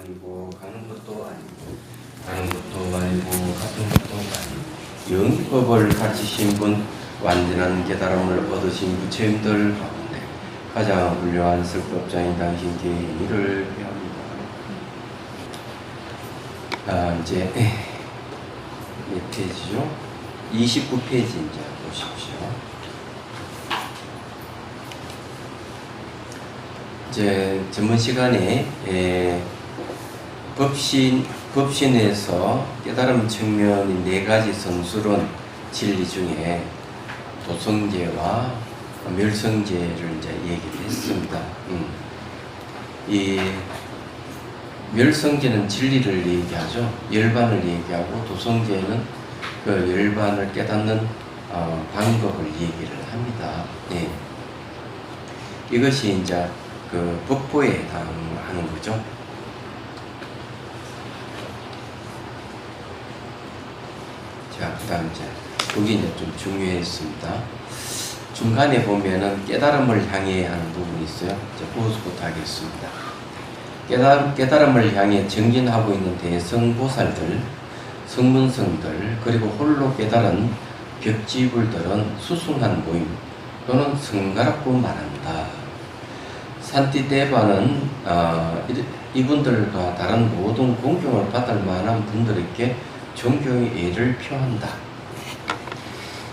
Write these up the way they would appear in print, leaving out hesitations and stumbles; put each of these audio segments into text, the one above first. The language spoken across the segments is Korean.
아니고 가는 것도 아니고 가는 것도 아니고 같은 것도 아니고 영법을 가지신 분, 완전한 깨달음을 얻으신 부처님들 가운데 가장 훌륭한 설법자인 당신 개인이를 배웁니다. 이제 몇 페이지죠? 29페이지 이제 보십시오. 이제 전문 시간에 법신에서 깨달음 측면인 네 가지 성스러운 진리 중에 도성제와 멸성제를 이제 얘기를 했습니다. 이 멸성제는 진리를 얘기하죠. 열반을 얘기하고 도성제는 그 열반을 깨닫는 방법을 얘기를 합니다. 예. 이것이 이제 그 법보에 해당하는 거죠. 자, 그 다음 이제 여기 이제 좀 중요했습니다. 중간에 보면은 깨달음을 향해 하는 부분이 있어요. 이제 그것부터 하겠습니다. 깨달음을 향해 정진하고 있는 대성보살들, 성문성들, 그리고 홀로 깨달은 벽지불들은 수승한 모임 또는 성가라고 말한다. 산티데바는 이분들과 다른 모든 공경을 받을 만한 분들에게 존경의 예를 표한다.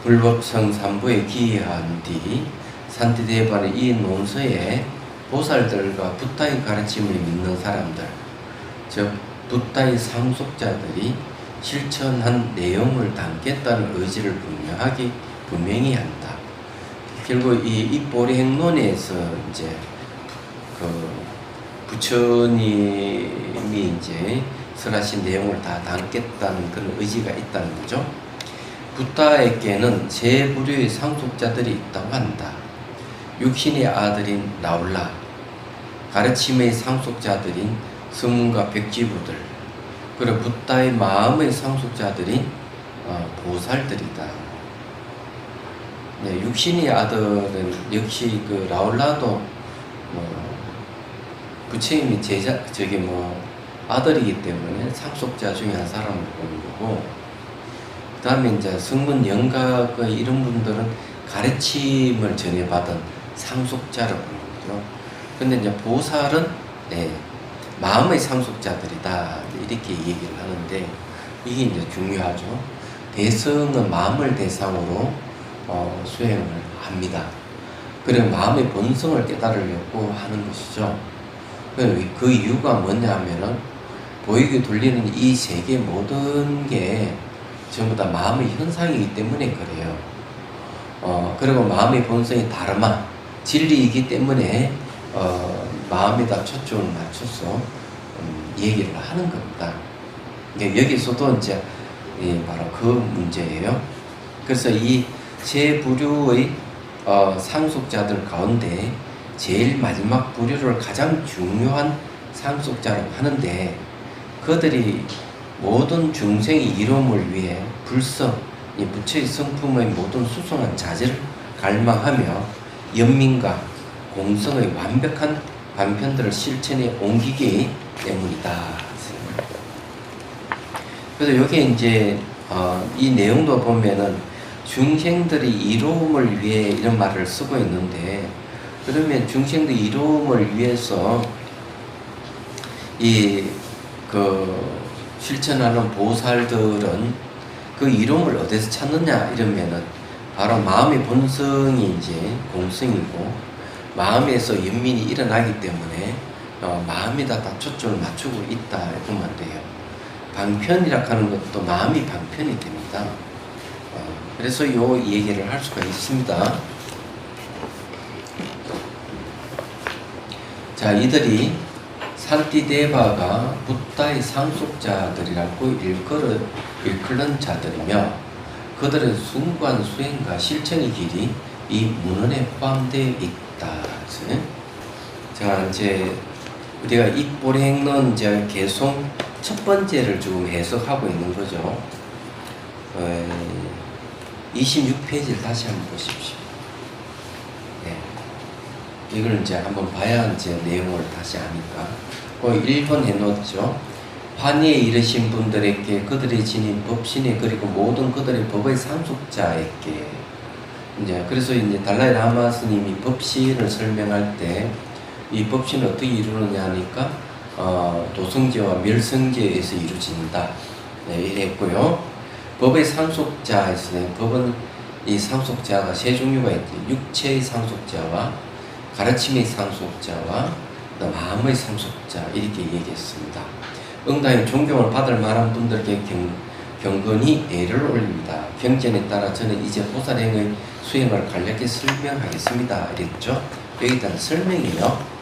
불법성 3부에 기여한 뒤 산티데바는 이 논서에 보살들과 붓다의 가르침을 믿는 사람들, 즉 붓다의 상속자들이 실천한 내용을 담겠다는 의지를 분명히 한다. 결국 이 입보리 행론에서 이제 그 부처님이 이제 설하신 내용을 다 담겠다는 그런 의지가 있다는 거죠. 붓다에게는 세 부류의 상속자들이 있다고 한다. 육신의 아들인 나홀라, 가르침의 상속자들인 성문과 백지부들, 그리고 붓다의 마음의 상속자들인 보살들이다. 네, 육신의 아들은 역시 그 라울라도 부처님이 아들이기 때문에 상속자 중에 한 사람을 보는 거고, 그 다음에 이제 성문 영각의 이런 분들은 가르침을 전해받은 상속자를 보는 거죠. 근데 이제 보살은 마음의 상속자들이다. 이렇게 얘기를 하는데, 이게 이제 중요하죠. 대성은 마음을 대상으로 수행을 합니다. 그리고 마음의 본성을 깨달으려고 하는 것이죠. 그 이유가 뭐냐 하면은, 보이게 돌리는 이 세계 모든 게 전부 다 마음의 현상이기 때문에 그래요. 그리고 마음의 본성이 다르마, 진리이기 때문에 마음에다 초점을 맞춰서 얘기를 하는 겁니다. 여기서도 이제 바로 그 문제예요. 그래서 이 세 부류의 상속자들 가운데 제일 마지막 부류를 가장 중요한 상속자로 하는데, 그들이 모든 중생의 이로움을 위해 불성, 이 부처의 성품의 모든 수성한 자질을 갈망하며 연민과 공성의 완벽한 방편들을 실천에 옮기기 때문이다. 그래서 여기에 이제 이 내용도 보면은 중생들의 이로움을 위해 이런 말을 쓰고 있는데, 그러면 중생들 이로움을 위해서 실천하는 보살들은 그 이로움을 어디서 찾느냐 이러면은 바로 마음의 본성이 이제 공성이고, 마음에서 연민이 일어나기 때문에 마음에다 다 초점을 맞추고 있다 이러면 돼요. 방편이라 하는 것도 마음이 방편이 됩니다. 그래서 요 얘기를 할 수가 있습니다. 자, 이들이 산티데바가 붓다의 상속자들이라고 일컬는 자들이며, 그들의 숭고한 수행과 실천의 길이 이 문헌에 포함되어 있다. 자, 이제 우리가 입보리행론 이제 계속 첫 번째를 지금 해석하고 있는 거죠. 26페이지를 다시 한번 보십시오. 네. 이걸 이제 한번 봐야 이제 내용을 다시 아니까. 그 1번 해놓죠. 판위에 이르신 분들에게 그들의 지닌 법신에 그리고 모든 그들의 법의 상속자에게. 이제 그래서 이제 달라이 라마 스님이 법신을 설명할 때 이 법신을 어떻게 이루느냐 하니까 도성제와 멸성제에서 이루어진다. 네, 이랬고요. 법의 상속자에서는 법은 이 상속자가 세 종류가 있죠. 육체의 상속자와 가르침의 상속자와 마음의 상속자 이렇게 얘기했습니다. 응당의 존경을 받을 만한 분들께 경건히 예를 올립니다. 경전에 따라 저는 이제 보살행의 수행을 간략히 설명하겠습니다. 이랬죠. 여기 일단 설명이에요.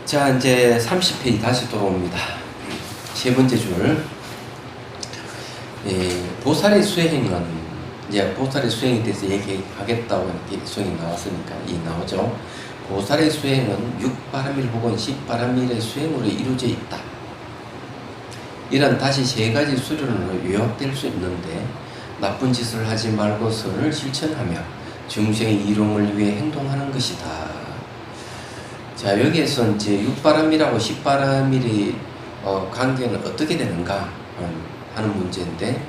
자, 이제 30페이지 다시 돌아옵니다. 세 번째 줄. 보살의 수행은 이제 보살의 수행에 대해서 얘기하겠다고 이렇게 수행이 나왔으니까 이 나오죠. 보살의 수행은 6바라밀 혹은 10바라밀의 수행으로 이루어져 있다. 이런 다시 세 가지 수련으로 요약될 수 있는데 나쁜 짓을 하지 말고 선을 실천하며 중생의 이롱을 위해 행동하는 것이다. 자, 여기에서 이제 6바라밀하고 10바라밀의 관계는 어떻게 되는가 하는 문제인데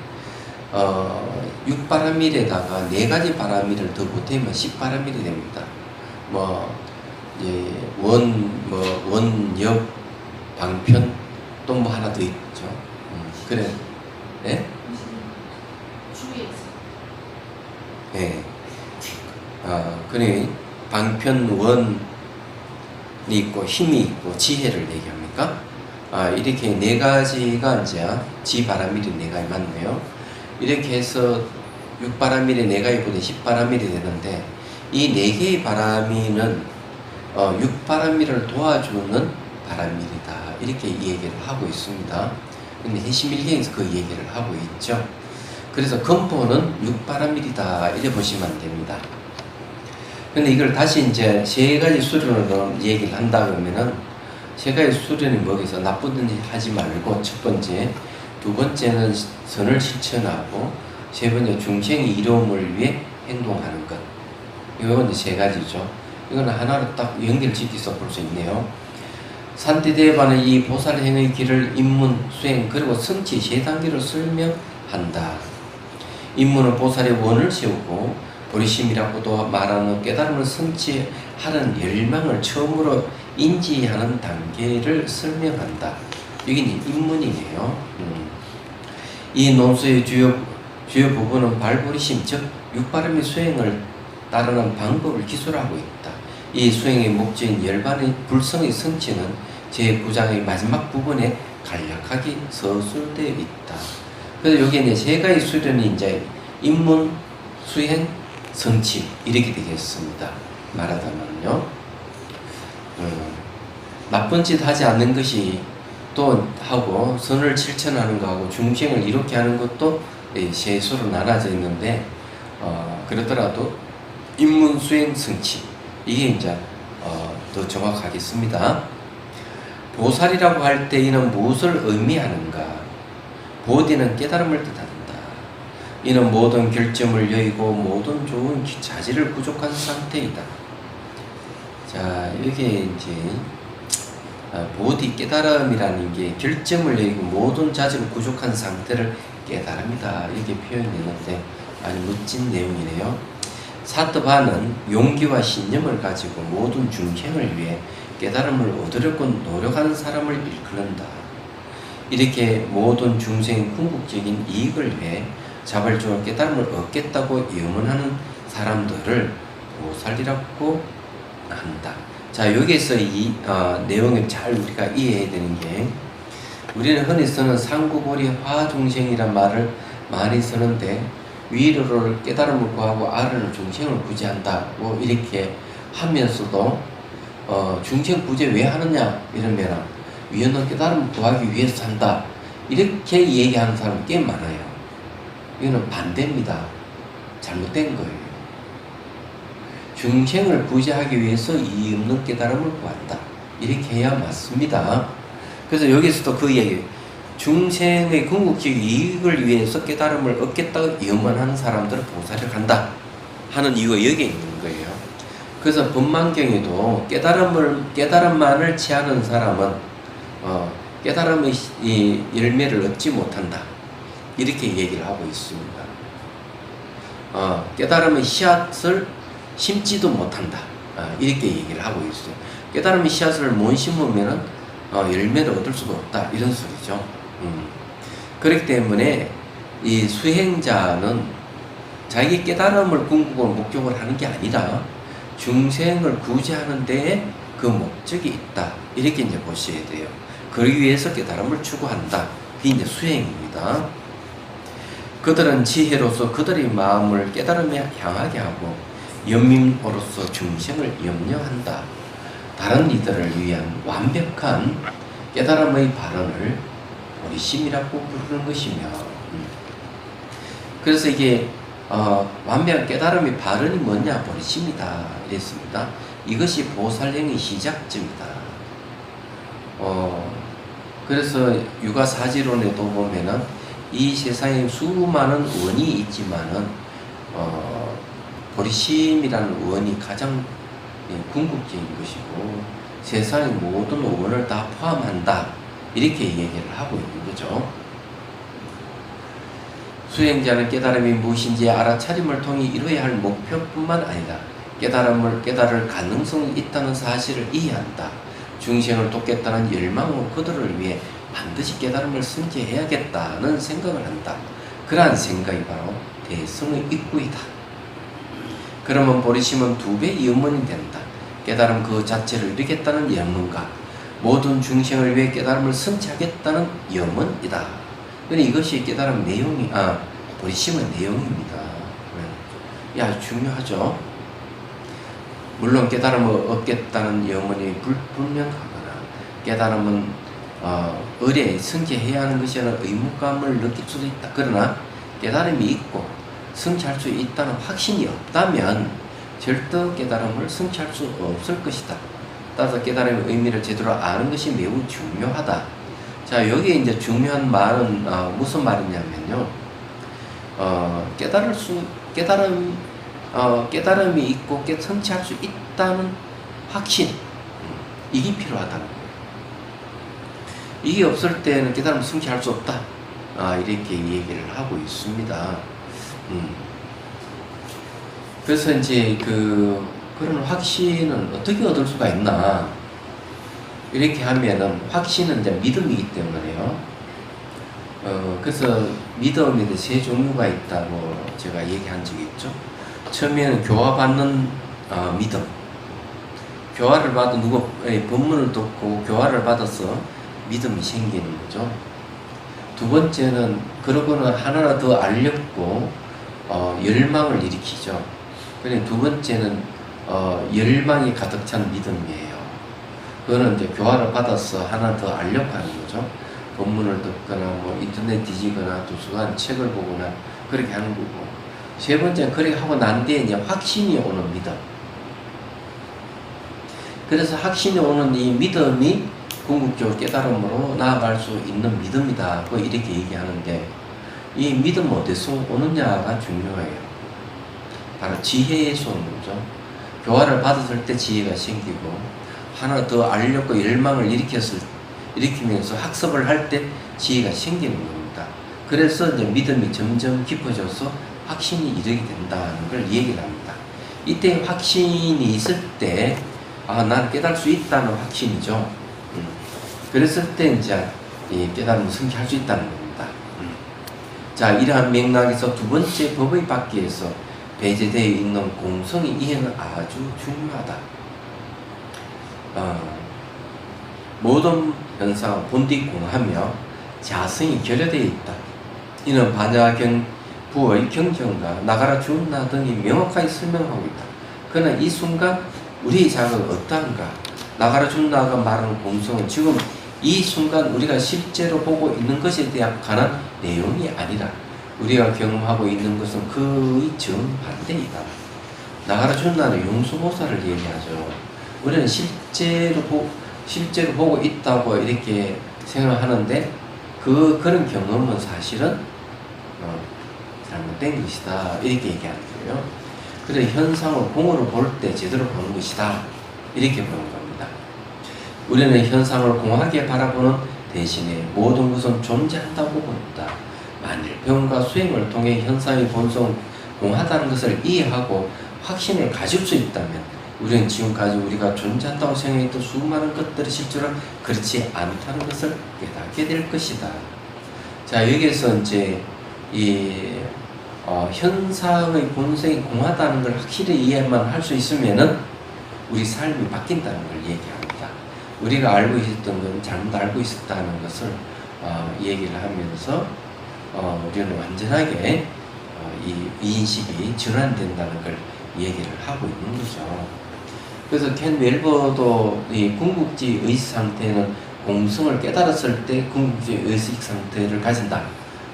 6바라밀에다가 4가지 바라밀을 더 보태면 10바라밀이 됩니다. 이제 원역, 방편 또 뭐 하나 더 있죠. 그래. 네? 네. 그래 방편 원이 있고 힘이 있고 지혜를 얘기합니까? 이렇게 4가지가 이제 지바라밀이 4가지 맞네요. 이렇게 해서 6바라밀의 4가지보다 10바라밀이 되는데 이 4개의 바라밀은 6바라밀을 도와주는 바라밀이다. 이렇게 얘기를 하고 있습니다. 근데 해심일경에서 그 얘기를 하고 있죠. 그래서 근본은 6바라밀이다. 이래 보시면 됩니다. 근데 이걸 다시 이제 3가지 수련으로 얘기를 한다 그러면은 3가지 수련이 뭐겠어? 나쁜 짓 하지 말고 첫 번째, 두 번째는 선을 실천하고 세 번째 중생의 이로움을 위해 행동하는 것. 이건 이제 3가지죠. 이거는 하나로 딱 연결시켜서 볼 수 있네요. 산티대반의 이 보살행의 길을 입문, 수행, 그리고 성취 3단계로 설명한다. 입문은 보살의 원을 세우고 보리심이라고도 말하는 깨달음을 성취하는 열망을 처음으로 인지하는 단계를 설명한다. 이게 입문이네요. 이 논수의 주요 부분은 발보리심, 즉 6바라밀 수행을 따르는 방법을 기술하고 있다. 이 수행의 목적인 열반의 불성의 성취는 제9장의 마지막 부분에 간략하게 서술되어 있다. 그래서 여기에 이제 3가지 수련이 이제 입문, 수행, 성취 이렇게 되겠습니다. 말하자면요. 나쁜 짓 하지 않는 것이 또 하고 선을 실천하는 거하고 중생을 이렇게 하는 것도 세 수로 나눠져 있는데 그렇더라도 입문, 수행, 성취 이게 이제 더 정확하겠습니다. 보살이라고 할 때 이는 무엇을 의미하는가? 보디는 깨달음을 뜻한다. 이는 모든 결점을 여의고 모든 좋은 자질을 부족한 상태이다. 자, 이게 이제 보디 깨달음이라는 게 결점을 여의고 모든 자질을 부족한 상태를 깨달음이다. 이렇게 표현했는데 아주 멋진 내용이네요. 사트바는 용기와 신념을 가지고 모든 중생을 위해 깨달음을 얻으려고 노력하는 사람을 일컫는다. 이렇게 모든 중생의 궁극적인 이익을 위해 자발적으로 깨달음을 얻겠다고 염원하는 사람들을 보살이라고 한다. 자, 여기에서 이 내용을 잘 우리가 이해해야 되는 게 우리는 흔히 쓰는 상구보리 화중생이란 말을 많이 쓰는데 위로를 깨달음을 구하고 아래는 중생을 구제한다고 이렇게 하면서도 중생 구제 왜 하느냐 이러면 위로는 깨달음을 구하기 위해서 한다 이렇게 얘기하는 사람이 꽤 많아요. 이거는 반대입니다. 잘못된 거예요. 중생을 구제하기 위해서 이의 없는 깨달음을 구한다 이렇게 해야 맞습니다. 그래서 여기서도 그 얘기 중생의 궁극적 이익을 위해서 깨달음을 얻겠다고 염원하는 사람들은 보살을 간다 하는 이유가 여기에 있는 거예요. 그래서 법만경에도 깨달음만을 취하는 사람은 깨달음의 이 열매를 얻지 못한다, 이렇게 얘기를 하고 있습니다. 깨달음의 씨앗을 심지도 못한다, 이렇게 얘기를 하고 있어요. 깨달음의 씨앗을 못 심으면은 열매를 얻을 수가 없다, 이런 소리죠. 그렇기 때문에 이 수행자는 자기 깨달음을 궁극으로 목적을 하는 게 아니라 중생을 구제하는 데에 그 목적이 있다, 이렇게 이제 보셔야 돼요. 그러기 위해서 깨달음을 추구한다, 그게 이제 수행입니다. 그들은 지혜로서 그들의 마음을 깨달음에 향하게 하고 연민으로서 중생을 염려한다. 다른 이들을 위한 완벽한 깨달음의 발언을 보리심이라고 부르는 것이며, 그래서 이게 완벽한 깨달음의 발언이 뭐냐, 보리심이다, 이랬습니다. 이것이 보살행의 시작점이다. 그래서 유가사지론에도 보면은 이 세상에 수많은 원이 있지만은 보리심이라는 원이 가장 궁극적인 것이고 세상의 모든 원을 다 포함한다, 이렇게 얘기를 하고 있는 거죠. 수행자는 깨달음이 무엇인지 알아차림을 통해 이루어야 할 목표뿐만 아니라 깨달을 가능성이 있다는 사실을 이해한다. 중생을 돕겠다는 열망으로 그들을 위해 반드시 깨달음을 성취해야겠다는 생각을 한다. 그러한 생각이 바로 대성의 입구이다. 그러면 보리심은 두 배의 염원이 된다. 깨달음 그 자체를 이루겠다는 염원과 모든 중생을 위해 깨달음을 성취하겠다는 염원이다. 그러니 이것이 깨달음 내용이, 보리심의 내용입니다. 아주 중요하죠. 물론 깨달음을 얻겠다는 염원이 불분명하거나 깨달음은 의뢰에 성취해야 하는 것이라는 의무감을 느낄 수도 있다. 그러나 깨달음이 있고 성취할 수 있다는 확신이 없다면 절대 깨달음을 성취할 수 없을 것이다. 따라서 깨달음의 의미를 제대로 아는 것이 매우 중요하다. 자, 여기에 이제 중요한 말은 무슨 말이냐면요. 깨달음이 있고 성취할 수 있다는 확신, 이게 필요하다는 거예요. 이게 없을 때는 깨달음을 성취할 수 없다, 이렇게 얘기를 하고 있습니다. 그래서 이제 그런 확신은 어떻게 얻을 수가 있나, 이렇게 하면은 확신은 이제 믿음이기 때문에요. 그래서 믿음에도 세 종류가 있다고 제가 얘기한 적이 있죠. 처음에는 교화받는 믿음. 교화를 받은 법문을 듣고 교화를 받아서 믿음이 생기는 거죠. 두 번째는 그러고는 하나 더 알렸고 열망을 일으키죠. 그리고 두 번째는 열망이 가득 찬 믿음이에요. 그거는 이제 교화를 받아서 하나 더 알려고 하는 거죠. 본문을 듣거나 뭐 인터넷 뒤지거나 도서관 책을 보거나 그렇게 하는 거고, 세 번째는 그렇게 하고 난 뒤에 이제 확신이 오는 믿음. 그래서 확신이 오는 이 믿음이 궁극적으로 깨달음으로 나아갈 수 있는 믿음이다, 뭐 이렇게 얘기하는데, 이 믿음 어디서 오느냐가 중요해요. 바로 지혜에서 오는 거죠. 교화를 받았을 때 지혜가 생기고 하나 더 알려고 열망을 일으키면서 학습을 할 때 지혜가 생기는 겁니다. 그래서 이제 믿음이 점점 깊어져서 확신이 이르게 된다는 걸 얘기를 합니다. 이때 확신이 있을 때 나는 깨달을 수 있다는 확신이죠. 그랬을 때 이제 이 깨달음을 성취할 수 있다는 겁니다. 자, 이러한 맥락에서 두 번째 법의 받기에서 배제되어 있는 공성의 이해는 아주 중요하다. 모든 현상은 본디공하며 자성이 결여되어 있다. 이는 반야경 부의 경전과 나가라 주나 등이 명확하게 설명하고 있다. 그러나 이 순간 우리의 자각은 어떠한가? 나가라 주나가 말하는 공성은 지금 이 순간 우리가 실제로 보고 있는 것에 대한 관한 내용이 아니라 우리가 경험하고 있는 것은 그의 정반대이다. 나가라 주나는 용수보살을 얘기하죠. 우리는 실제로 보고 있다고 이렇게 생각하는데 그런 경험은 사실은 잘못된 것이다, 이렇게 얘기하는 거예요. 그래 현상을 공으로 볼 때 제대로 보는 것이다. 이렇게 보는 겁니다. 우리는 현상을 공하게 바라보는 대신에 모든 것은 존재한다고 본다. 만일 배움과 수행을 통해 현상의 본성은 공하다는 것을 이해하고 확신을 가질 수 있다면 우리는 지금까지 우리가 존재한다고 생각했던 수많은 것들이 실제로 그렇지 않다는 것을 깨닫게 될 것이다. 자, 여기에서 이제 현상의 본성이 공하다는 걸 확실히 이해만 할 수 있으면은 우리 삶이 바뀐다는 걸 얘기합니다. 우리가 알고 있었던 건 잘못 알고 있었다는 것을 얘기를 하면서 우리는 완전하게 이 인식이 전환된다는 걸 얘기를 하고 있는 거죠. 그래서 켄 웰버도 이 궁극지 의식 상태는 공성을 깨달았을 때 궁극지 의식 상태를 가진다.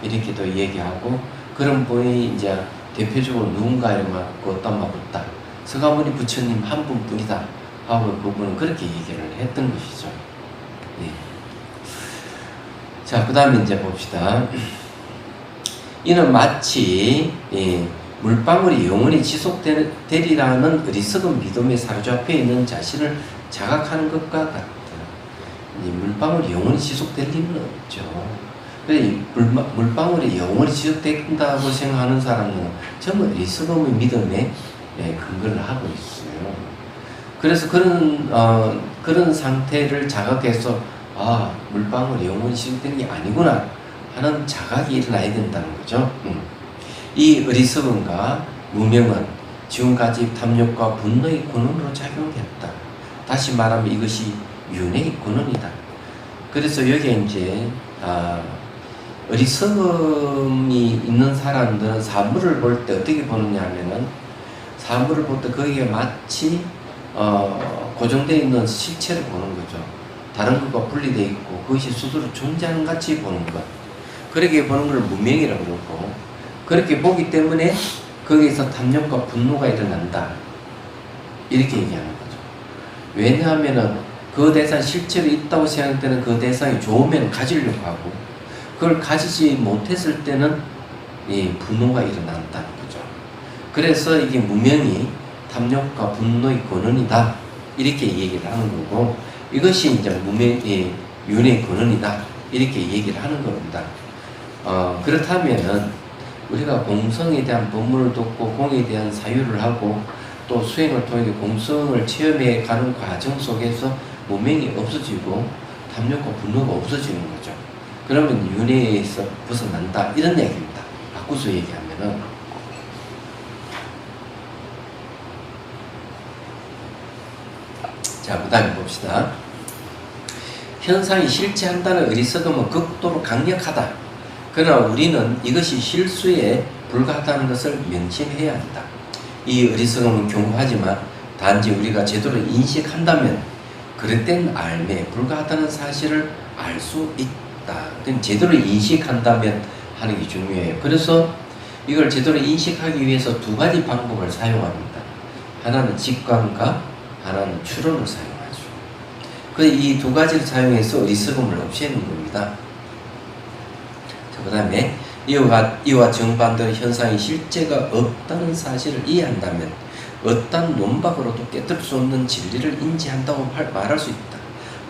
이렇게도 얘기하고 그런 분이 이제 대표적으로 누군가 이름을 어디다 묻다. 서가모니 부처님 한 분뿐이다. 하고 그분은 그렇게 얘기를 했던 것이죠. 예. 자, 그 다음에 이제 봅시다. 이는 마치 물방울이 영원히 지속되리라는 어리석은 믿음에 사로잡혀 있는 자신을 자각하는 것과 같다. 물방울이 영원히 지속될 리는 없죠. 물방울이 영원히 지속된다고 생각하는 사람은 전부 어리석음의 믿음에 근거를 하고 있어요. 그래서 그런 상태를 자각해서 물방울이 영원히 지속되는 게 아니구나 하는 자각이 일어나야 된다는 거죠. 이 어리석음과 무명은 지금까지 탐욕과 분노의 근원으로 작용했다. 다시 말하면 이것이 윤회의 근원이다. 그래서 여기에 이제 어리석음이 있는 사람들은 사물을 볼 때 어떻게 보느냐 하면은 사물을 볼 때 거기에 마치 고정되어 있는 실체를 보는 거죠. 다른 것과 분리되어 있고 그것이 스스로 존재하는 같이 보는 것. 그렇게 보는 걸 무명이라고 그러고 그렇게 보기 때문에 거기에서 탐욕과 분노가 일어난다. 이렇게 얘기하는 거죠. 왜냐하면은 그 대상 실제로 있다고 생각되는 그 대상이 좋으면 가지려고 하고 그걸 가지지 못했을 때는 분노가 일어난다는 거죠. 그래서 이게 무명이 탐욕과 분노의 근원이다. 이렇게 얘기를 하는 거고 이것이 이제 윤회의 근원이다. 이렇게 얘기를 하는 겁니다. 그렇다면은 우리가 공성에 대한 법문을 듣고 공에 대한 사유를 하고 또 수행을 통해 공성을 체험해 가는 과정 속에서 무명이 없어지고 탐욕과 분노가 없어지는 거죠. 그러면 윤회에서 벗어난다. 이런 얘기입니다. 바꾸서 얘기하면은 자, 그 다음에 봅시다. 현상이 실체한다는 어리석음은 극도로 강력하다. 그러나 우리는 이것이 실수에 불과하다는 것을 명심해야 한다. 이 어리석음은 견고하지만 단지 우리가 제대로 인식한다면 그릇된 알매에 불과하다는 사실을 알 수 있다. 그럼 제대로 인식한다면 하는 게 중요해요. 그래서 이걸 제대로 인식하기 위해서 두 가지 방법을 사용합니다. 하나는 직관과 하나는 추론을 사용하죠. 이 두 가지를 사용해서 어리석음을 없애는 겁니다. 그 다음에 이와 정반대로 현상의 실제가 없다는 사실을 이해한다면 어떤 논박으로도 깨뜨릴 수 없는 진리를 인지한다고 말할 수 있다.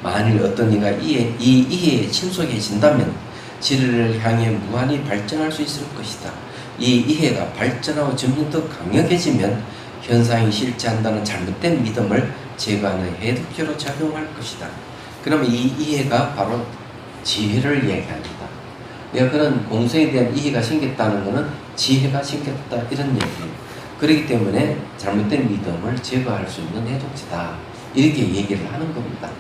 만일 어떤 이가 이 이해에 침묵해진다면 진리를 향해 무한히 발전할 수 있을 것이다. 이 이해가 발전하고 점점 더 강력해지면 현상이 실체한다는 잘못된 믿음을 제거하는 해독제로 작용할 것이다. 그러면 이 이해가 바로 지혜를 얘기합니다. 내가 그런 공성에 대한 이해가 생겼다는 것은 지혜가 생겼다 이런 얘기예요. 그렇기 때문에 잘못된 믿음을 제거할 수 있는 해독제다. 이렇게 얘기를 하는 겁니다.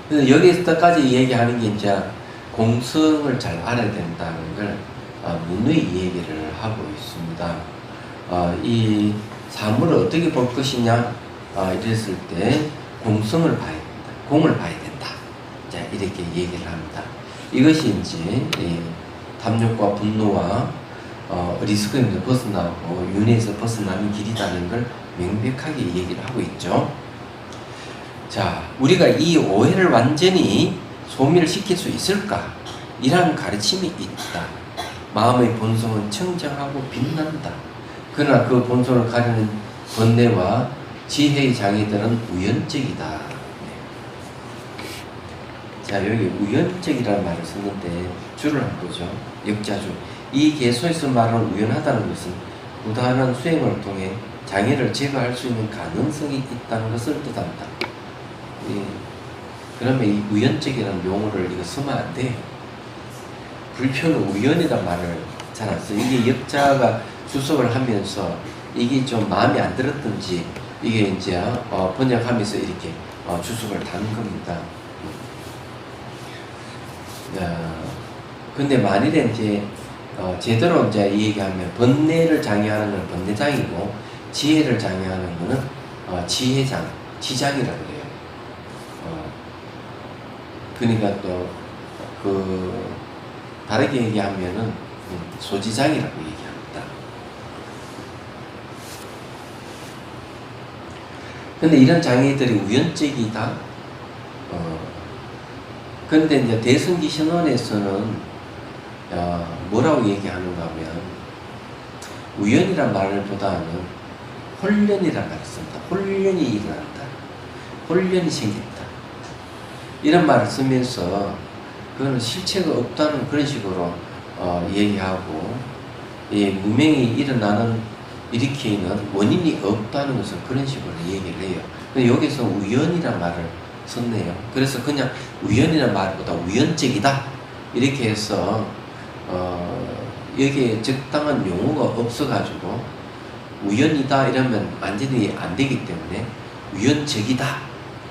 그래서 여기서까지 얘기하는 게 이제 공성을 잘 알아야 된다는 걸 문의 얘기를 하고 있습니다. 이 사물을 어떻게 볼 것이냐 이랬을 때 공성을 봐야 된다. 공을 봐야 된다. 자, 이렇게 얘기를 합니다. 이것이 이제 탐욕과 분노와 어리석음에서 벗어나고 윤회에서 벗어나는 길이라는 걸 명백하게 얘기를 하고 있죠. 자, 우리가 이 오해를 완전히 소멸시킬 수 있을까? 이러한 가르침이 있다. 마음의 본성은 청정하고 빛난다. 그러나 그 본성을 가리는 번뇌와 지혜의 장애들은 우연적이다. 네. 자, 여기 우연적이라는 말을 썼는데 줄을 한번 보죠. 역자줄. 이 개소에서 말하는 우연하다는 것은 부단한 수행을 통해 장애를 제거할 수 있는 가능성이 있다는 것을 뜻한다. 예. 그러면 이 우연적이라는 용어를 이거 쓰면 안 돼요. 불표는 우연이란 말을 잘 안 써요. 이게 역자가 주석을 하면서 이게 좀 마음에 안 들었든지 이게 이제 번역하면서 이렇게 주석을 다는 겁니다. 근데 만일에 이제 제대로 이제 이 얘기하면 번뇌를 장애하는 건 번뇌장이고 지혜를 장애하는 거는 지혜장, 지장이라고 해요. 그러니까 또 다르게 얘기하면은 소지장이라고 얘기합니다. 근데 이런 장애들이 우연적이다. 근데 이제 대승기 신원에서는 뭐라고 얘기하는가 하면 우연이란 말을 보다는 혼련이란 말을 씁니다. 혼련이 일어난다. 혼련이 생긴다. 이런 말을 쓰면서 그거는 실체가 없다는 그런 식으로 얘기하고 무명이 일으키는 원인이 없다는 것을 그런 식으로 얘기를 해요. 근데 여기서 우연이란 말을 썼네요. 그래서 그냥 우연이라는 말보다 우연적이다 이렇게 해서 여기에 적당한 용어가 없어가지고 우연이다 이러면 완전히 안 되기 때문에 우연적이다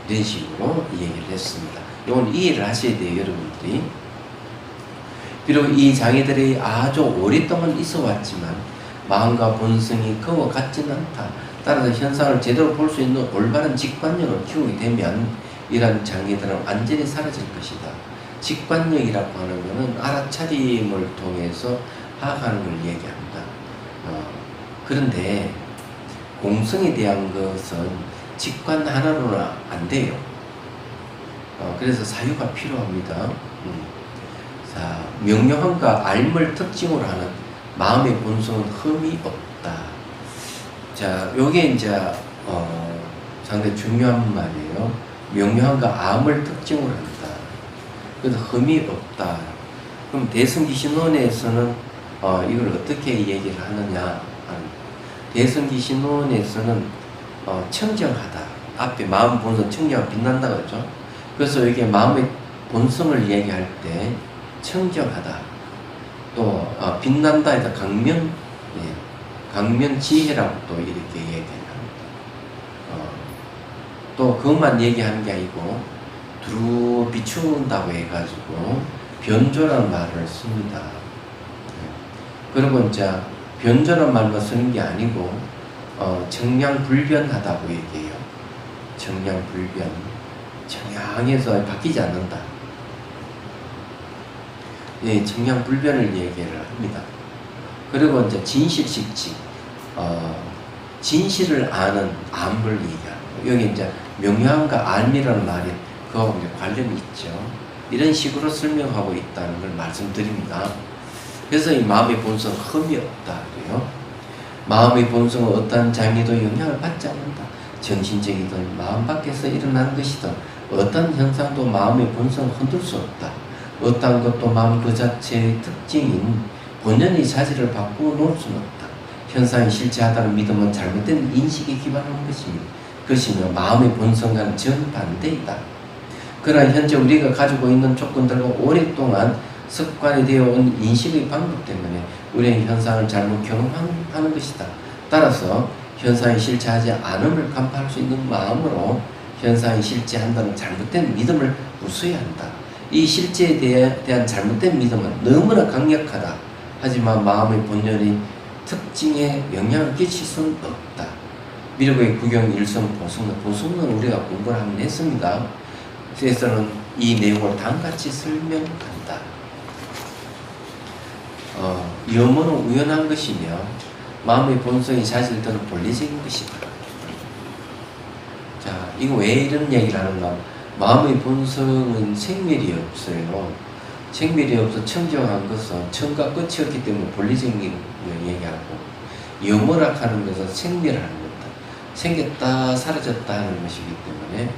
이런 식으로 얘기를 했습니다. 이건 이해를 하셔야 돼요, 여러분들이. 비록 이 장애들이 아주 오랫동안 있어 왔지만 마음과 본성이 그와 같지는 않다. 따라서 현상을 제대로 볼 수 있는 올바른 직관력을 키우게 되면 이러한 장애들은 완전히 사라질 것이다. 직관력이라고 하는 것은 알아차림을 통해서 파악하는 걸 얘기합니다. 그런데 공성에 대한 것은 직관 하나로는 안 돼요. 그래서 사유가 필요합니다. 자, 명료함과 알물 특징으로 하는 마음의 본성은 흠이 없다. 자, 요게 이제 상당히 중요한 말이에요. 명료함과 암을 특징으로 한다. 그래서 흠이 없다. 그럼 대승기 신론에서는 이걸 어떻게 얘기를 하느냐? 대승기 신론에서는 청정하다. 앞에 마음 본성 청정하고 빛난다 그랬죠? 그래서 이게 마음의 본성을 얘기할 때 청정하다. 또 빛난다 해서 강면 지혜라고 또 이렇게 얘기합니다. 또 그것만 얘기하는 게 아니고 두루 비춘다고 해가지고 변조라는 말을 씁니다. 그리고 이제 변조라는 말만 쓰는 게 아니고 청량불변하다고 얘기해요. 청량불변, 청량해서 바뀌지 않는다. 예, 청량불변을 얘기를 합니다. 그리고 이제 진실식지, 진실을 아는 암을 얘기하고, 여기 이제 명료함과 암이라는 말이 그거하고 이제 관련이 있죠. 이런 식으로 설명하고 있다는 걸 말씀드립니다. 그래서 이 마음의 본성 흠이 없다고요. 마음의 본성은 어떠한 장애도 영향을 받지 않는다. 정신적이든 마음 밖에서 일어나는 것이든 어떤 현상도 마음의 본성을 흔들 수 없다. 어떤 것도 마음 그 자체의 특징인 본연의 자질을 바꾸어 놓을 수는 없다. 현상이 실체하다는 믿음은 잘못된 인식에 기반한 것이며 마음의 본성과는 정반대이다. 그러나 현재 우리가 가지고 있는 조건들과 오랫동안 습관이 되어온 인식의 방법 때문에 우리의 현상을 잘못 경험하는 것이다. 따라서 현상이 실체하지 않음을 간파할 수 있는 마음으로 현상이 실체한다는 잘못된 믿음을 무수해야 한다. 이 실체에 대한 잘못된 믿음은 너무나 강력하다. 하지만 마음의 본연의 특징에 영향을 끼칠 수는 없다. 미륵의 구경 일성 보성은 우리가 공부를 한번 했습니다. 그래서는 이 내용을 다음같이 설명한다. 염원은 우연한 것이며 마음의 본성이 자질들은 본래적인 것이다. 자, 이거 왜 이런 얘기를 하는가? 마음의 본성은 생멸이 없어요. 생멸이 없어 청정한 것은 청과 끝이 없기 때문에 본리적인 걸 얘기하고, 염오락하는 것은 생멸하는 것다. 생겼다 사라졌다 하는 것이기 때문에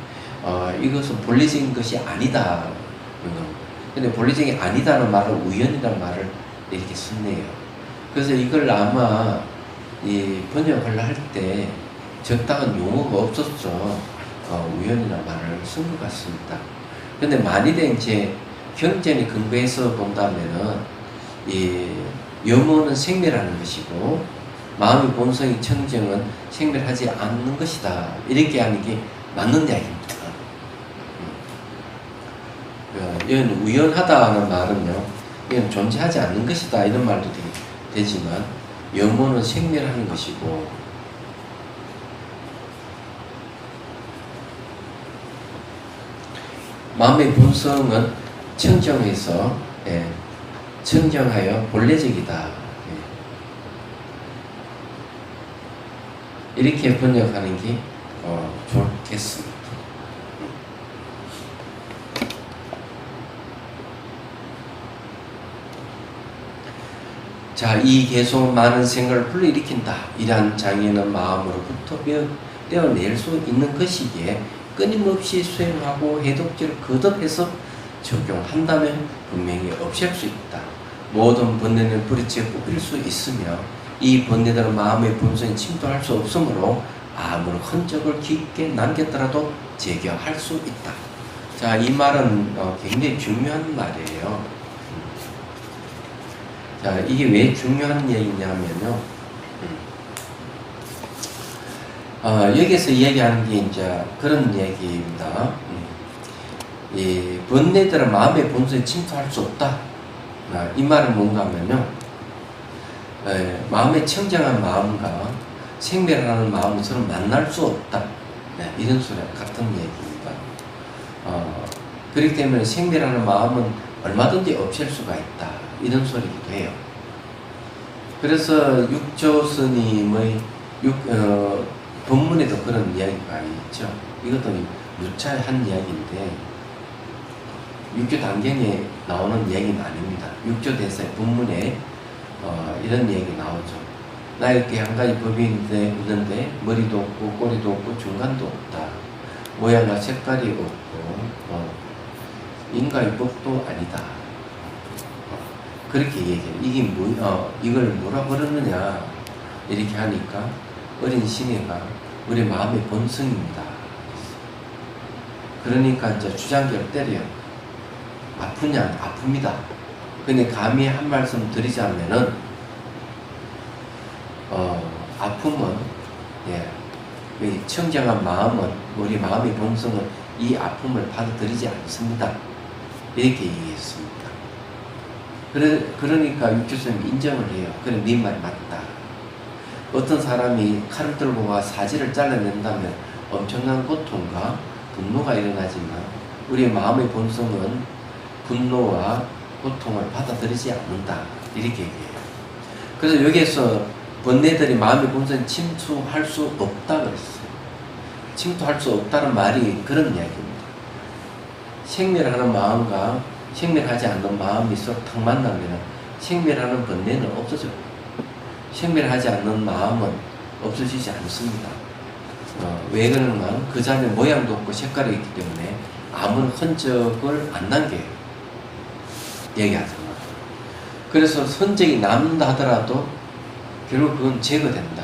이것은 본리적인 것이 아니다. 근데 본리적이 아니다는 말을 우연이라는 말을 이렇게 썼네요. 그래서 이걸 아마 이 번역을 할 때 적당한 용어가 없었죠. 우연이라는 말을 쓴 것 같습니다. 근데 만일에 이제 경전의 근거에서 본다면은 이 염원은 생멸하는 것이고 마음의 본성이 청정은 생멸하지 않는 것이다. 이렇게 하는 게 맞는 이야기입니다. 이건 우연하다는 말은요, 이건 존재하지 않는 것이다 이런 말도 되지만 염원은 생멸하는 것이고, 마음의 본성은 청정해서 청정하여 본래적이다. 이렇게 번역하는 게 좋겠습니다. 자, 이 계속 많은 생각을 불러일으킨다. 이러한 장애는 마음으로부터 떼어낼 수 있는 것이기에 끊임없이 수행하고 해독제를 거듭해서 적용한다면 분명히 없앨 수 있다. 모든 번뇌는 뿌리째 뽑힐 수 있으며 이 번뇌들은 마음의 본성에 침투할 수 없으므로 아무런 흔적을 깊게 남겼더라도 제거할 수 있다. 자, 이 말은 굉장히 중요한 말이에요. 자, 이게 왜 중요한 얘기냐면요. 여기서 얘기하는 게 이제 그런 얘기입니다. 이 번뇌들은 마음의 본성에 침투할 수 없다. 이 말은 뭔가 하면요. 마음의 청정한 마음과 생멸하는 마음은 서로 만날 수 없다. 이런 소리 같은 얘기입니다. 그렇기 때문에 생멸하는 마음은 얼마든지 없앨 수가 있다. 이런 소리기도 해요. 그래서 육조 스님의 본문에도 그런 이야기가 있죠. 이것도 유차한 이야기인데 육조 단경에 나오는 이야기는 아닙니다. 육조 대사의 본문에 이런 이야기 나오죠. 나 이렇게 한 가지 법이 있는데 머리도 없고 꼬리도 없고 중간도 없다. 모양과 색깔이 없고 인과의 법도 아니다. 그렇게 얘기해요. 이게 이걸 뭐라 그러느냐 이렇게 하니까 어린 신이가 우리 마음의 본성입니다. 그러니까 이제 주장기를 때려요. 아프냐? 아픕니다. 근데 감히 한 말씀 드리자면은 아픔은 이 청정한 마음은 우리 마음의 본성은 이 아픔을 받아들이지 않습니다. 이렇게 얘기했습니다. 그러니까 육조스님이 인정을 해요. 그래, 네 말이 맞다. 어떤 사람이 칼을 들고 와 사지를 잘라낸다면 엄청난 고통과 분노가 일어나지만 우리의 마음의 본성은 분노와 고통을 받아들이지 않는다. 이렇게 얘기해요. 그래서 여기에서 번뇌들이 마음의 본성에 침투할 수 없다 그랬어요. 침투할 수 없다는 말이 그런 이야기입니다. 생멸하는 마음과 생멸하지 않는 마음이 서로 탁 만나면 생멸하는 번뇌는 없어져요. 생멸하지 않는 마음은 없어지지 않습니다. 왜 그러는가? 그 자리에 모양도 없고 색깔이 있기 때문에 아무런 흔적을 안 남겨요. 얘기하잖아. 그래서 흔적이 남는다 하더라도 결국 그건 제거된다.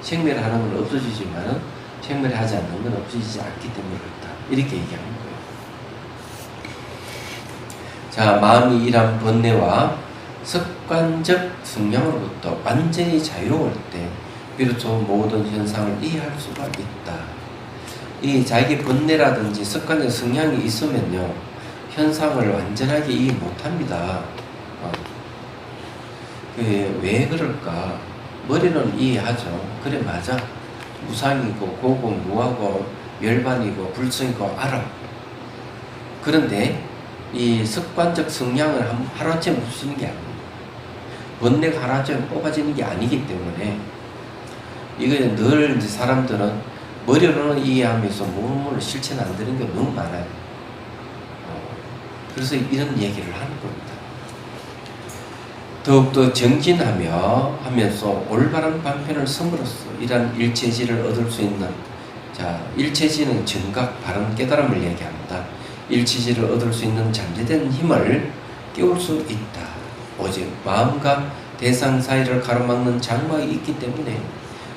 생멸하는 건 없어지지만 생멸하지 않는 건 없어지지 않기 때문에 그렇다. 이렇게 얘기하는 거예요. 자, 마음이 일한 번뇌와 습관적 성향으로부터 완전히 자유로울 때 비로소 모든 현상을 이해할 수가 있다. 이 자기 번뇌라든지 습관적 성향이 있으면요, 현상을 완전하게 이해 못합니다. 왜 그럴까? 머리는 이해하죠. 그래, 맞아. 무상이고 고고 무하고 멸반이고 불성이고 알아. 그런데 이 습관적 성향을 하루아침에 부수는 게 아닙니다. 번뇌가 하루아침에 뽑아지는 게 아니기 때문에 이거 늘 이제 사람들은 머리로는 이해하면서 몸으로 실천이 안 되는 게 너무 많아요. 그래서 이런 얘기를 하는 겁니다. 더욱더 하면서 올바른 방편을 섬으로써 이러한 일체지를 얻을 수 있는, 자, 일체지는 정각, 바른 깨달음을 얘기합니다. 일체지를 얻을 수 있는 잠재된 힘을 깨울 수 있다. 오직 마음과 대상 사이를 가로막는 장막이 있기 때문에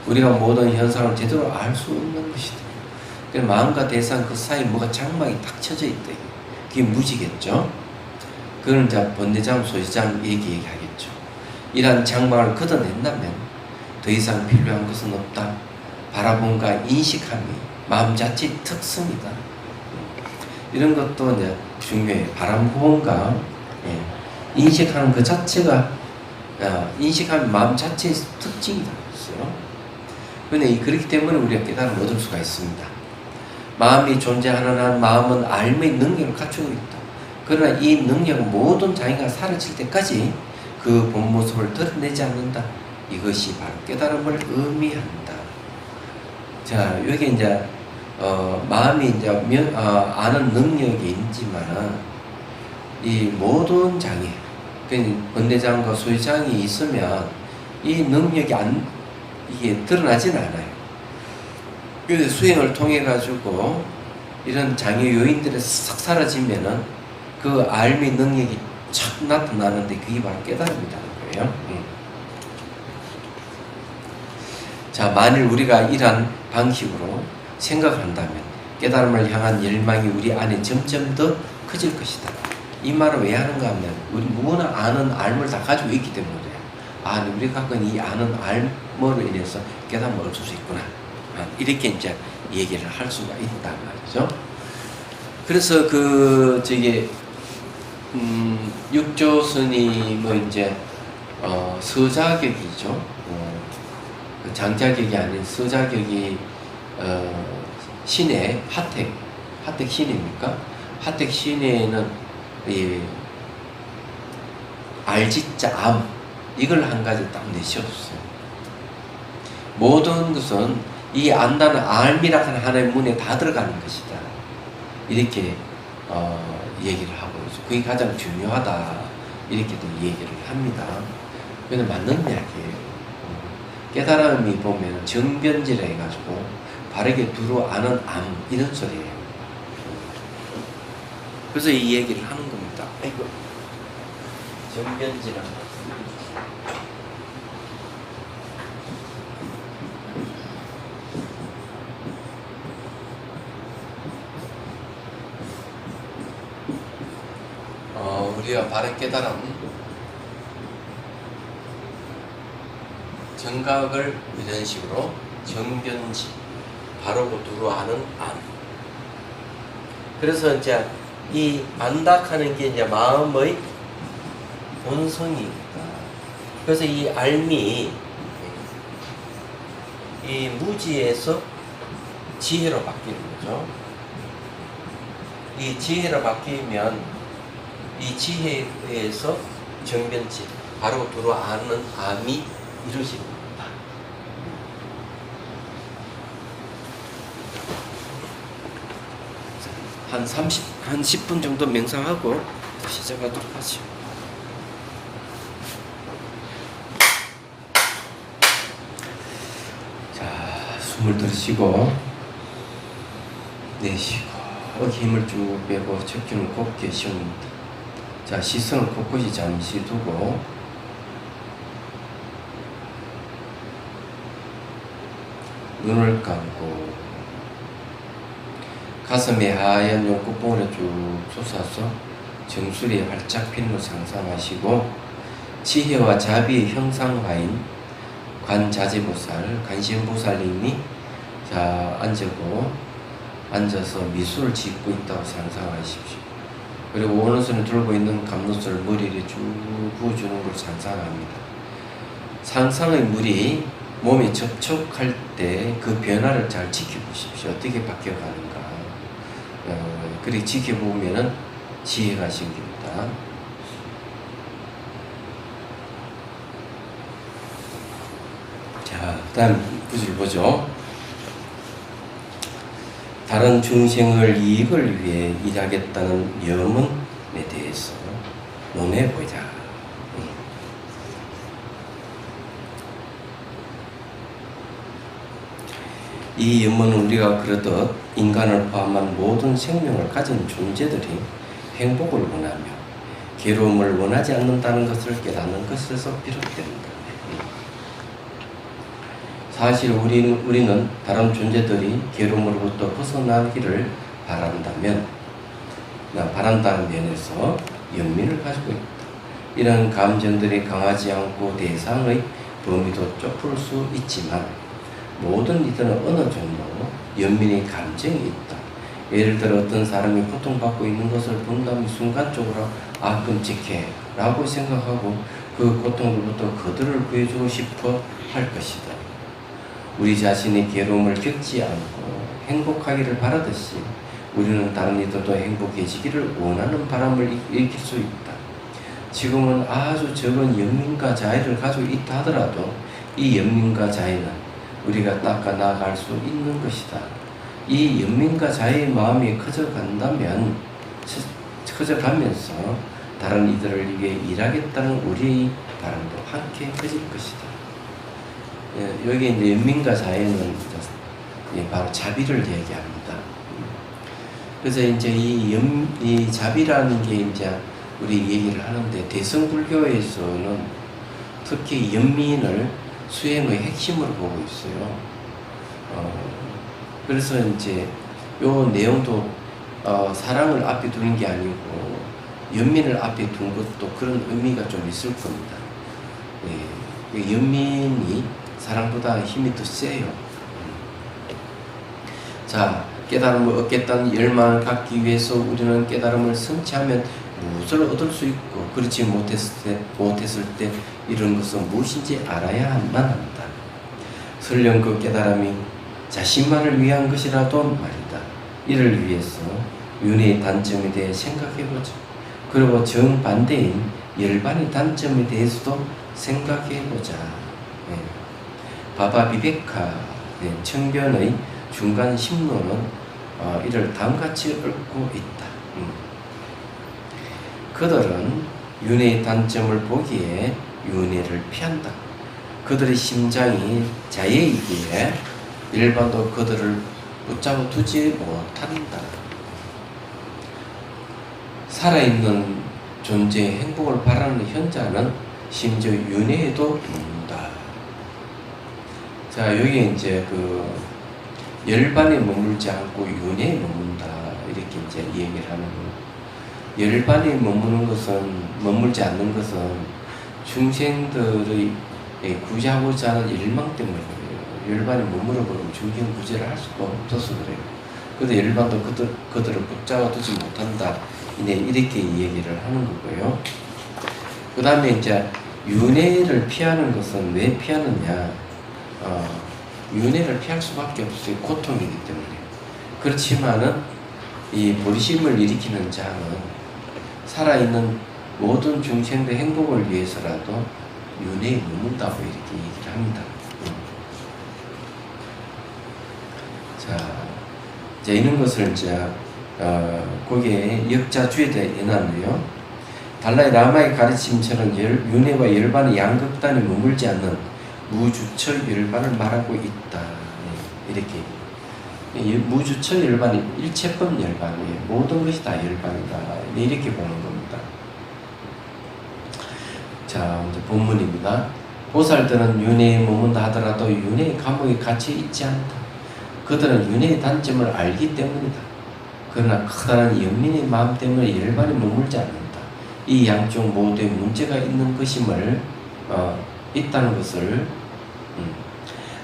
우리가 모든 현상을 제대로 알 수 없는 것이다. 마음과 대상 그 사이 뭐가 장막이 딱 쳐져 있다. 그게 무지겠죠. 그걸 이제 번뇌장, 소지장 얘기하겠죠. 이러한 장막을 걷어낸다면 더 이상 필요한 것은 없다. 바라봄과 인식함이 마음 자체의 특성이다. 이런 것도 이제 중요해요. 바라봄과 인식하는 그 자체가 인식하는 마음 자체의 특징이다. 그런데 그렇기 때문에 우리가 깨달음을 얻을 수가 있습니다. 마음이 존재하는 한 마음은 알의 능력을 갖추고 있다. 그러나 이 능력은 모든 장애가 사라질 때까지 그 본 모습을 드러내지 않는다. 이것이 바로 깨달음을 의미한다. 자, 여기 이제 마음이 이제 아는 능력이 있지만 이 모든 장애, 번뇌장과 소유장이 있으면 이 능력이 이게 드러나진 않아요. 그래서 수행을 통해 가지고 이런 장애 요인들이 싹 사라지면은 그 알미 능력이 착 나타나는데 그게 바로 깨달음이라는 거예요. 자, 만일 우리가 이러한 방식으로 생각한다면 깨달음을 향한 열망이 우리 안에 점점 더 커질 것이다. 이 말을 왜 하는가 하면 우리 누구나 아는 알을 다 가지고 있기 때문에 우리가 갖고 있는 이 아는 알므로 인해서 깨달음을 얻을 수 있구나. 이렇게 이제 얘기를 할 수가 있단 말이죠. 그래서 육조 스님의 이제 서자격이죠. 장자격이 아닌 서자격이 신의 하택 신입니까? 하택 신에는 이 알지자 암 이걸 한 가지 딱 내셨어요. 모든 것은 이 안다는 알미라는 하나의 문에 다 들어가는 것이다. 이렇게 얘기를 하고 있어요. 그게 가장 중요하다. 이렇게도 얘기를 합니다. 그건 맞는 이야기예요. 깨달음이 보면 정변지라 해가지고 바르게 두루 아는 암 이런 소리예요. 그래서 이 얘기를 하는 겁니다. 아이고, 정변지라. 우리가 바른 깨달음, 정각을 이런 식으로 정변지, 바르고 두루 아는 암. 그래서 이제 이 안닥하는 게 이제 마음의 본성이니까. 그래서 이 알미, 이 무지에서 지혜로 바뀌는 거죠. 이 지혜로 바뀌면 이 지혜에서 정변지, 바로 두루 아는 암이 이루어지는 겁니다. 한 10분 정도 명상하고 시작하도록 하죠. 자, 숨을 들이쉬고 내쉬고 힘을 쭉 빼고 척추를 곱게 세웁니다. 자, 시선을 곳곳이 잠시 두고 눈을 감고 가슴에 하얀 용꽃봉을 쭉 솟아서 정수리에 활짝 핀 걸 상상하시고 지혜와 자비의 형상화인 관자재보살, 관심보살님이 자 앉아서 미소를 짓고 있다고 상상하십시오. 그리고 오른손에 들고 있는 감로쇠를 머리를 쭉 부어주는 걸 상상합니다. 상상의 물이 몸에 접촉할 때 그 변화를 잘 지켜보십시오. 어떻게 바뀌어가는가. 그렇게 지켜보면은 지혜가 생깁니다. 자, 다음 구절 보죠. 다른 중생을 이익을 위해 일하겠다는 염은 내 대해서 논해보자. 이 염문은 우리가 그러듯 인간을 포함한 모든 생명을 가진 존재들이 행복을 원하며 괴로움을 원하지 않는다는 것을 깨닫는 것에서 비롯됩니다. 사실 우리는 다른 존재들이 괴로움으로부터 벗어나기를 바란다는 면에서 연민을 가지고 있다. 이런 감정들이 강하지 않고 대상의 범위도 좁을 수 있지만 모든 이들은 어느 정도 연민의 감정이 있다. 예를 들어 어떤 사람이 고통받고 있는 것을 본다면 순간적으로 끔찍해 라고 생각하고 그 고통으로부터 그들을 구해주고 싶어 할 것이다. 우리 자신이 괴로움을 겪지 않고 행복하기를 바라듯이 우리는 다른 이들도 행복해지기를 원하는 바람을 일으킬 수 있다. 지금은 아주 적은 연민과 자애를 가지고 있다 하더라도 이 연민과 자애는 우리가 닦아 나갈 수 있는 것이다. 이 연민과 자애의 마음이 커져가면서 다른 이들을 위해 일하겠다는 우리의 바람도 함께 커질 것이다. 여기 이제 연민과 자애는 바로 자비를 얘기합니다. 그래서 이제 이 자비라는 게 이제 우리 얘기를 하는데 대성불교에서는 특히 연민을 수행의 핵심으로 보고 있어요. 그래서 이제 요 내용도 사랑을 앞에 두는 게 아니고 연민을 앞에 둔 것도 그런 의미가 좀 있을 겁니다. 연민이 사랑보다 힘이 더 세요. 자, 깨달음을 얻겠다는 열망을 갖기 위해서 우리는 깨달음을 성취하면 무엇을 얻을 수 있고 그렇지 못했을 때 이런 것은 무엇인지 알아야만 합니다. 설령 그 깨달음이 자신만을 위한 것이라도 말이다. 이를 위해서 윤회의 단점에 대해 생각해보죠. 그리고 정반대인 열반의 단점에 대해서도 생각해보자. 바바 비베카 청변의 중간 심론은 이를 다음같이 읊고 있다. 그들은 윤회의 단점을 보기에 윤회를 피한다. 그들의 심장이 자애이기에 일반도 그들을 붙잡아 두지 못한다. 살아있는 존재의 행복을 바라는 현자는 심지어 윤회에도 머문다. 자, 여기 이제 열반에 머물지 않고 윤회에 머문다. 이렇게 이제 얘기를 하는 거예요. 열반에 머물지 않는 것은 중생들의 구제하고자 하는 열망 때문에 그래요. 열반에 머물러 버리면 중생 구제를 할 수가 없어서 그래요. 그래서 열반도 그들을 붙잡아 두지 못한다. 이렇게 얘기를 하는 거고요. 그 다음에 이제 윤회를 피하는 것은 왜 피하느냐? 윤회를 피할 수밖에 없어요. 고통이기 때문에. 그렇지만은 이 보리심을 일으키는 자는 살아있는 모든 중생의 행복을 위해서라도 윤회에 머문다고 이렇게 얘기를 합니다. 자, 이제 이런 것을 이제 거기에 역자주에 대해 해놨네요. 달라이 라마의 가르침처럼 윤회와 열반의 양극단에 머물지 않는 무주처 열반을 말하고 있다. 이렇게 무주처 열반이 일체법 열반이에요. 모든 것이 다 열반이다. 이렇게 보는 겁니다. 자, 이제 본문입니다. 보살들은 윤회에 머문다 하더라도 윤회의 감옥에 갇혀 있지 않다. 그들은 윤회의 단점을 알기 때문이다. 그러나 커다란 연민의 마음 때문에 열반에 머물지 않는다. 이 양쪽 모두에 문제가 있는 것임을 있다는 것을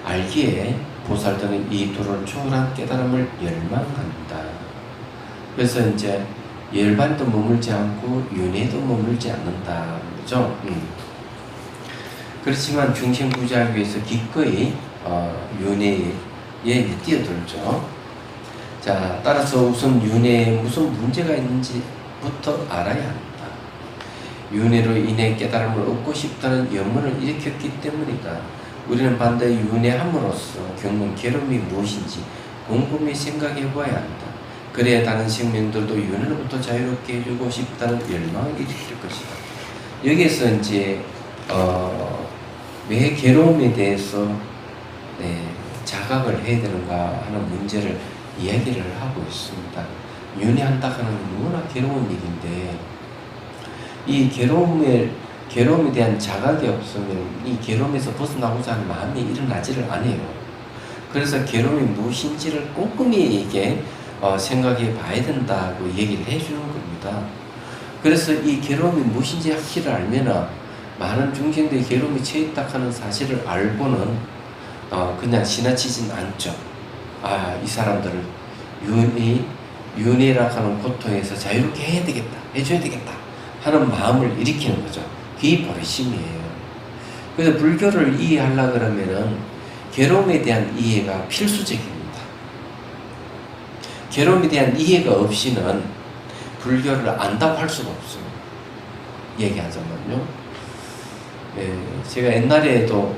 알기에 보살들은 이 둘을 초월한 깨달음을 열망한다. 그래서 이제 열반도 머물지 않고 윤회도 머물지 않는다. 그죠? 그렇지만 중생 구제하기 위해서 기꺼이 윤회에 뛰어들죠. 자, 따라서 우선 윤회에 무슨 문제가 있는지부터 알아야 합니다. 윤회로 인해 깨달음을 얻고 싶다는 염원을 일으켰기 때문이다. 우리는 반드시 윤회함으로써 겪는 괴로움이 무엇인지 곰곰이 생각해 보아야 한다. 그래야 다른 생명들도 윤회로부터 자유롭게 해주고 싶다는 열망을 일으킬 것이다. 여기에서 이제 왜 괴로움에 대해서 자각을 해야 되는가 하는 문제를 이야기를 하고 있습니다. 윤회한다 하는 너무나 괴로운 일인데 이 괴로움에 대한 자각이 없으면 이 괴로움에서 벗어나고자 하는 마음이 일어나지를 않아요. 그래서 괴로움이 무엇인지를 꼼꼼히 이게 생각해 봐야 된다고 얘기를 해주는 겁니다. 그래서 이 괴로움이 무엇인지 확실히 알면 많은 중생들이 괴로움에 처했다 하는 사실을 알고는 그냥 지나치진 않죠. 이 사람들을 윤회라 하는 고통에서 자유롭게 해야 되겠다, 해줘야 되겠다 하는 마음을 일으키는 거죠. 그게 버릇심이에요. 그래서 불교를 이해하려고 그러면은 괴로움에 대한 이해가 필수적입니다. 괴로움에 대한 이해가 없이는 불교를 안다고 할 수가 없어요. 얘기하자면요. 제가 옛날에도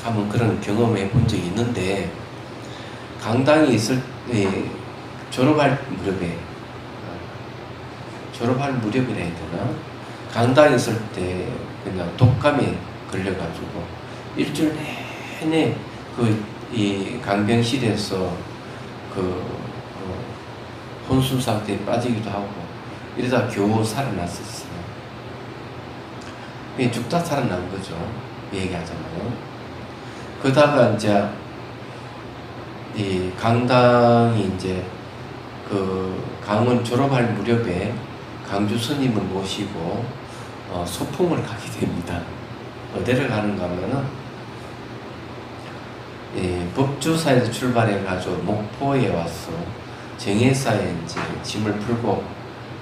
한번 그런 경험을 해본 적이 있는데, 강당에 있을 때, 졸업할 무렵이라 해야 되나? 강당에 있을 때 그냥 독감에 걸려가지고 일주일 내내 이 강병실에서 혼수 상태에 빠지기도 하고 이러다 겨우 살아났었어요. 죽다 살아난 거죠. 얘기하자면. 그러다가 이제 이 강당이 이제 강원 졸업할 무렵에 강주 스님을 모시고 소풍을 가게 됩니다. 어디를 가는가 하면은 법주사에서 출발해가지고 목포에 와서 정회사에 이제 짐을 풀고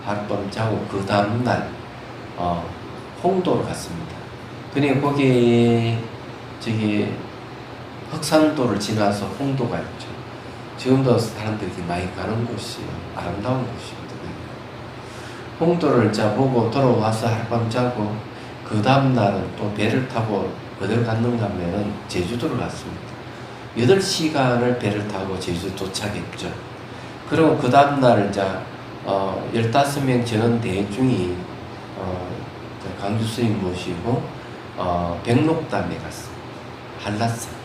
하룻밤 자고 그 다음날 홍도로 갔습니다. 그러니까 거기 흑산도를 지나서 홍도가 있죠. 지금도 사람들이 많이 가는 곳이에요. 아름다운 곳입니다. 홍도를 보고 돌아와서 하룻밤 자고 그 다음날은 또 배를 타고 어디를 갔는가 하면 제주도를 갔습니다. 8시간을 배를 타고 제주도 도착했죠. 그리고 그 다음날 15명 전원 대중이 강주 스님 모시고 백록담에 갔어요.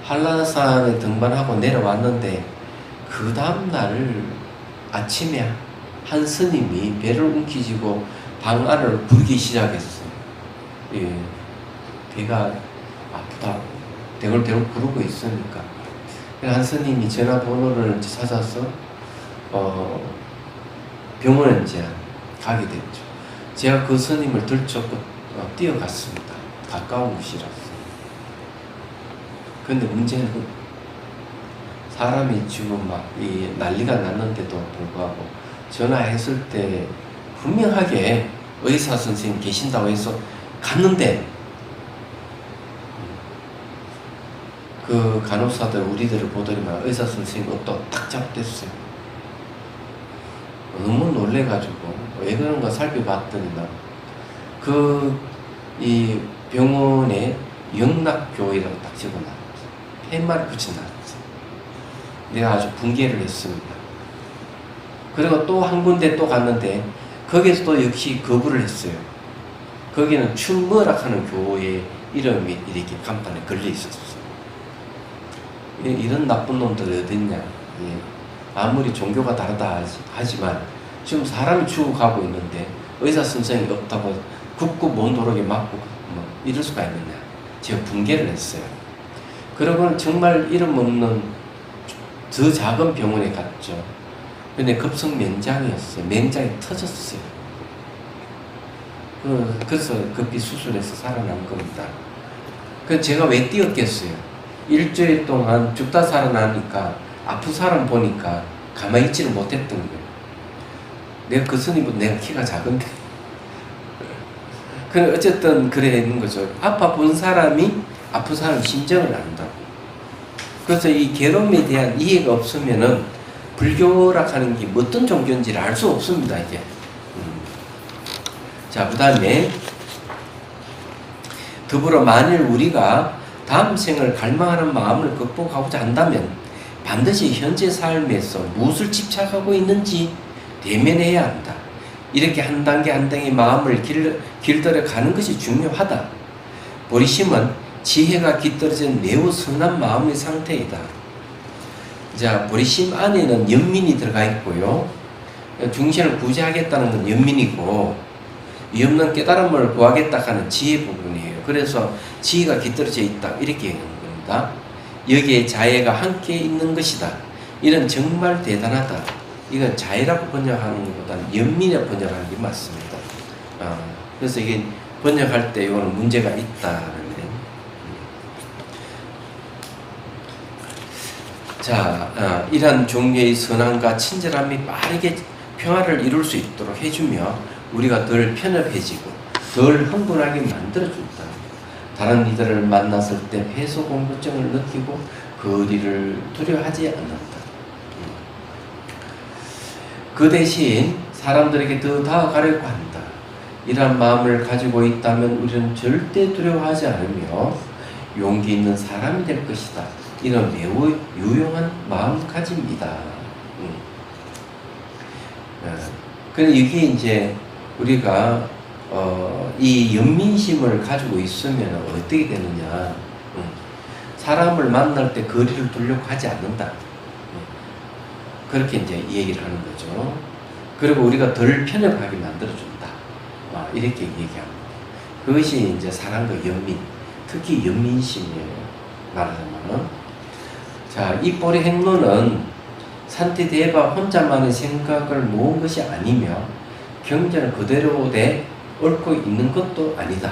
한라산에 등반하고 내려왔는데 그 다음날 아침에 한 스님이 배를 움켜쥐고 방 안을 부르기 시작했어요. 배가 아프다고 대굴대굴 부르고 있으니까 한 스님이 전화번호를 찾아서 병원에 이제 가게 됐죠. 제가 그 스님을 들쫓고 뛰어갔습니다. 가까운 곳이라서. 근데 문제는 사람이 지금 난리가 났는데도 불구하고 전화했을 때 분명하게 의사 선생님 계신다고 해서 갔는데 그 간호사들 우리들을 보더니만 의사 선생님 옷도 딱 잡됐어요. 너무 놀래가지고 왜 그런가 살펴봤더니만 이 병원에 영락교회라고 딱 적어놨어요. 팻말을 붙여놨어요. 내가 아주 붕괴를 했습니다. 그리고 또 한 군데 또 갔는데 거기에서도 역시 거부를 했어요. 거기는 춘머락 하는 교회 이름이 이렇게 간판에 걸려 있었어요. 이런 나쁜 놈들이 어딨냐. 아무리 종교가 다르다 하지만 지금 사람이 죽어가고 있는데 의사 선생님이 없다고 굳고 못 오르게 막고 이럴 수가 있느냐. 제가 붕괴를 했어요. 그러고는 정말 이름 없는 더 작은 병원에 갔죠. 근데 급성 면장이었어요. 면장이 터졌어요. 그래서 급히 수술해서 살아난 겁니다. 그래서 제가 왜 뛰었겠어요? 일주일 동안 죽다 살아나니까 아픈 사람 보니까 가만히 있지를 못했던 거예요. 내가 그 스님은 내가 키가 작은데. 어쨌든 그래 있는 거죠. 아파 본 사람이 아픈 사람 심정을 안다고. 그래서 이 괴로움에 대한 이해가 없으면은 불교라 하는 게 어떤 종교인지를 알 수 없습니다, 이게. 자, 그 다음에 더불어 만일 우리가 다음 생을 갈망하는 마음을 극복하고자 한다면 반드시 현재 삶에서 무엇을 집착하고 있는지 대면해야 한다. 이렇게 한 단계 한 단계 마음을 길들여 가는 것이 중요하다. 보리심은 지혜가 깃들어진 매우 선한 마음의 상태이다. 자, 보리심 안에는 연민이 들어가 있고요. 중생을 구제하겠다는 건 연민이고, 위없는 깨달음을 구하겠다 하는 지혜 부분이에요. 그래서 지혜가 깃들어져 있다. 이렇게 얘기하는 겁니다. 여기에 자애가 함께 있는 것이다. 이런 정말 대단하다. 이건 자애라고 번역하는 것보다는 연민이라고 번역하는 게 맞습니다. 그래서 이게 번역할 때 이거는 문제가 있다는. 자, 이러한 종류의 선함과 친절함이 빠르게 평화를 이룰 수 있도록 해주며 우리가 덜 편협해지고 덜 흥분하게 만들어준다. 다른 이들을 만났을 때 해소 공포증을 느끼고 거리를 두려워하지 않는다. 그 대신 사람들에게 더 다가가려고 한다. 이러한 마음을 가지고 있다면 우리는 절대 두려워하지 않으며 용기 있는 사람이 될 것이다. 이런 매우 유용한 마음가짐이다. 그래서 이게 이제 우리가 이 연민심을 가지고 있으면 어떻게 되느냐? 사람을 만날 때 거리를 두려고 하지 않는다. 그렇게 이제 얘기를 하는 거죠. 그리고 우리가 덜 편협하게 만들어준다. 이렇게 얘기합니다. 그것이 이제 사랑과 연민, 특히 연민심이에요. 말하자면. 자, 이 보리 행로는 산티데바 혼자만의 생각을 모은 것이 아니며 경전을 그대로 옳고 있는 것도 아니다.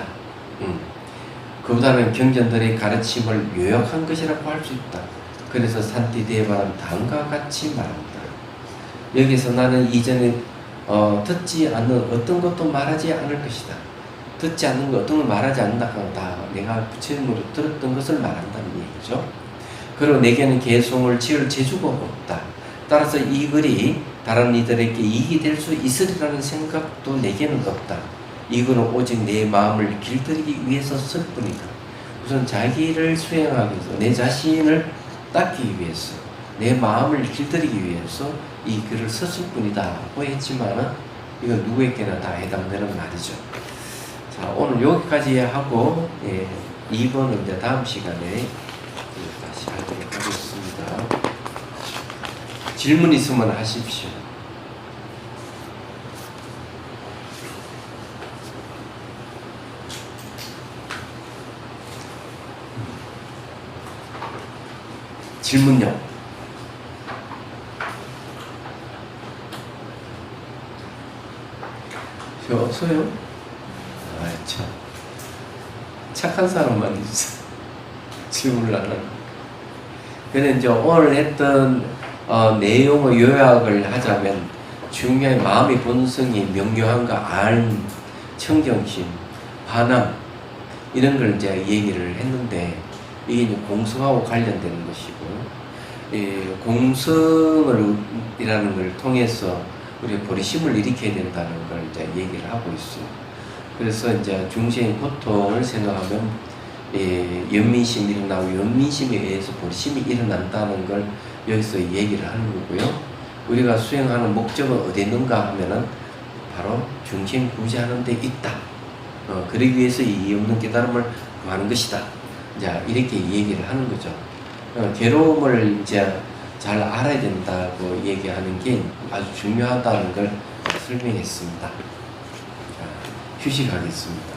그보다는 경전들의 가르침을 요약한 것이라고 할 수 있다. 그래서 산티데바는 다음과 같이 말합니다. 여기서 나는 이전에 듣지 않는 어떤 것도 말하지 않을 것이다. 듣지 않는 것, 어떤 걸 말하지 않는다 하면 다 내가 부처님으로 들었던 것을 말한다는 얘기죠. 그리고 내게는 개송을 지을 재주가 없다. 따라서 이 글이 다른 이들에게 이익이 될 수 있으리라는 생각도 내게는 없다. 이 글은 오직 내 마음을 길들이기 위해서 쓸 뿐이다. 우선 자기를 수행하기 위해서, 내 자신을 닦기 위해서, 내 마음을 길들이기 위해서 이 글을 썼을 뿐이다고 했지만 이건 누구에게나 다 해당되는 말이죠. 자, 오늘 여기까지 하고 2번은 이제 다음 시간에 다시 하도록 하겠습니다. 질문 있으면 하십시오. 질문요. 저 없어요? 참. 착한 사람만 있어. 질문을 안 하는. 그런데 이제 오늘 했던 내용의 요약을 하자면 중요한 마음의 본성이 명료한가, 알, 청정심, 반함 이런 걸 이제 얘기를 했는데 이게 이제 공성하고 관련되는 것이고, 공성이라는 걸 통해서 우리 보리심을 일으켜야 된다는 걸 이제 얘기를 하고 있어요. 그래서 이제 중생의 고통을 생각하면 연민심이 일어나고 연민심에 의해서 보리심이 일어난다는 걸 여기서 얘기를 하는 거고요. 우리가 수행하는 목적은 어디 있는가 하면은 바로 중생 구제하는 데 있다. 그러기 위해서 이 없는 깨달음을 구하는 것이다. 이제 이렇게 얘기를 하는 거죠. 괴로움을 이제 잘 알아야 된다고 얘기하는 게 아주 중요하다는 걸 설명했습니다. 휴식하겠습니다.